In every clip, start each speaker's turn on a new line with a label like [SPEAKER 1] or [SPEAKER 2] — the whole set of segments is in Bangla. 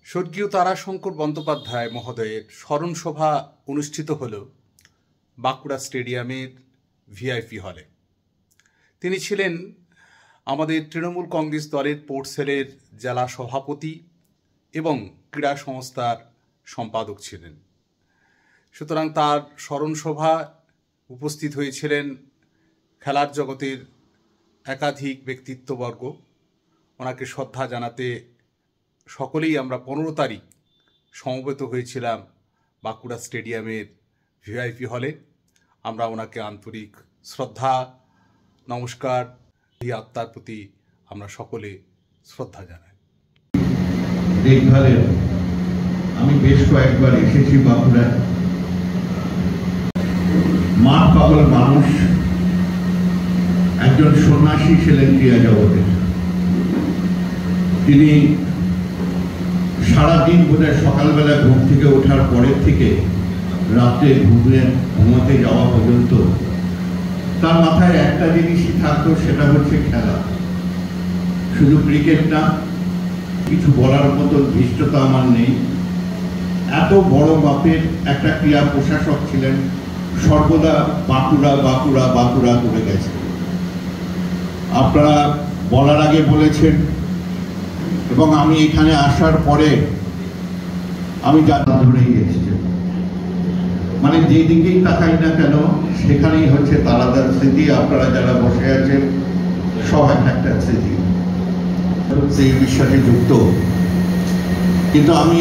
[SPEAKER 1] স্বর্গীয় তারাশঙ্কর বন্দ্যোপাধ্যায় মহোদয়ের স্মরণসভা অনুষ্ঠিত হল বাঁকুড়া স্টেডিয়ামের ভিআইপি হলে। তিনি ছিলেন আমাদের তৃণমূল কংগ্রেস দলের পোর্ট সেলের জেলা সভাপতি এবং ক্রীড়া সংস্থার সম্পাদক ছিলেন। সুতরাং তার স্মরণসভা উপস্থিত হয়েছিলেন খেলার জগতের একাধিক ব্যক্তিত্ববর্গ। ওনাকে শ্রদ্ধা জানাতে সকলেই আমরা 15 তারিখ সমবেত হয়েছিলাম বাঁকুড়া স্টেডিয়ামের ভিআইপি হলে। আমরা ওনাকে আন্তরিক শ্রদ্ধা নমস্কার, এই আত্মার প্রতি আমরা সকলে শ্রদ্ধা জানাই।
[SPEAKER 2] দেখভালের আমি বেশ কয়েকবার এসেছি বাঁকুড়ায়। মাঠ পাগল মানুষ, একজন সন্ন্যাসী ছিলেন ক্রীড়া জগতের। তিনি সারাদিন বোধহয় সকালবেলা ঘুম থেকে ওঠার পরের থেকে রাত্রে ঘুমাতে যাওয়া পর্যন্ত তার মাথায় একটা জিনিসই থাকতো, সেটা হচ্ছে খেলা। শুধু ক্রিকেট না, কিছু বলার মতো ধৃষ্টতা আমার নেই। এত বড় মাপের একটা ক্রীড়া প্রশাসক ছিলেন, সর্বদা বাঁকুড়া বাঁকুড়া বাঁকুড়া করে গেছে। আপনারা বলার আগে বলেছেন এবং আমি এখানে আসার পরে আমি যা ধরেই এসেছি, মানে যেদিকেই তাকাই না কেন সেখানেই হচ্ছে তারাদার স্মৃতি। আপনারা যারা বসে আছেন সবাই একটা স্মৃতি, সেই বিশ্বাসে যুক্ত। কিন্তু আমি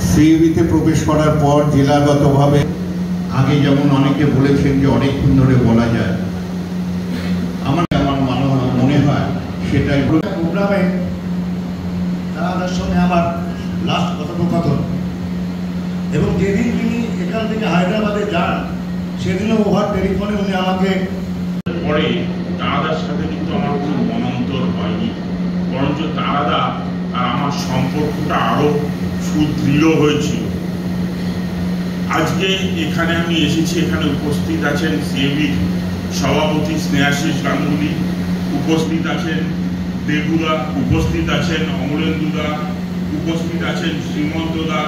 [SPEAKER 2] সিইবিতে প্রবেশ করার পর জেলাগতভাবে আগে যেমন অনেকে বলেছেন যে অনেকক্ষণ ধরে বলা যায়, আমার মনে হয় সেটাই
[SPEAKER 3] প্রোগ্রামে তাদের সঙ্গে আমার লাস্ট কথোপকথন। এবং যেদিন তিনি এখান থেকে হায়দ্রাবাদে যান সেদিনও ওভার টেলিফোনে উনি আমাকে
[SPEAKER 4] পরে তারাদার সাথে কিন্তু আমার কোনো মনান্তর হয়নি, বরঞ্চ তারাদা আর আমার সম্পর্কটা আরো সুদৃঢ় হয়েছিল। আজকে এখানে আমি এসেছি, এখানে উপস্থিত আছেন সিএবির সভাপতি স্নেহাশিস গাঙ্গুলি, উপস্থিত আছেন দেবুদা, উপস্থিত আছেন অমরেন্দুদা, উপস্থিত আছেন শ্রীমন্তদা।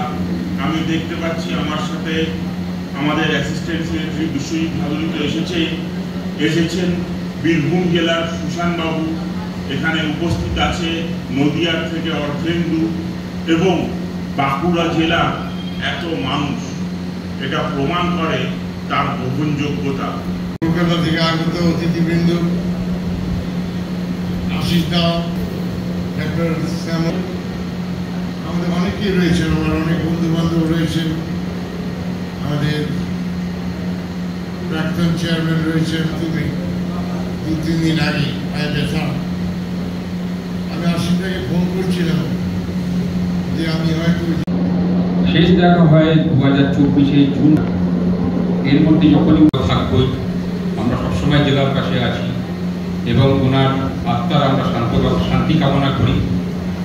[SPEAKER 4] আমি দেখতে পাচ্ছি আমার সাথে আমাদের অ্যাসিস্ট্যান্ট সেক্রেটারি বিশ্বজিৎ ভাদুরী তো এসেছেন বীরভূম জেলার সুশানবাবু, এখানে উপস্থিত আছে নদিয়ার থেকে অর্ধেন্দু, এবং বাঁকুড়া জেলা এত মানুষ, এটা প্রমাণ করে তার গ্রহণযোগ্যতা।
[SPEAKER 5] কলকাতা থেকে আগত অতিথিবৃন্দ, আশিস দা, ডাক্তার শ্যামল, আমাদের অনেকেই রয়েছেন, আমার অনেক বন্ধু বান্ধব রয়েছেন, আমাদের প্রাক্তন চেয়ারম্যান রয়েছেন। তুমি 2-3 দিন আগে পায়ে ব্যথা, আমি আশিসদাকে ফোন করছিলাম যে আমি হয়তো
[SPEAKER 6] শেষ দেখা হয় 2024 জুন। এর মধ্যে যখনই থাকবই, আমরা সবসময় জেলার পাশে আছি এবং ওনার আত্মার আমরা শান্তি কামনা করি।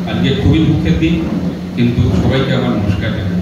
[SPEAKER 6] আজকে খুবই দুঃখের দিন, কিন্তু সবাইকে আমার নমস্কার জানাই।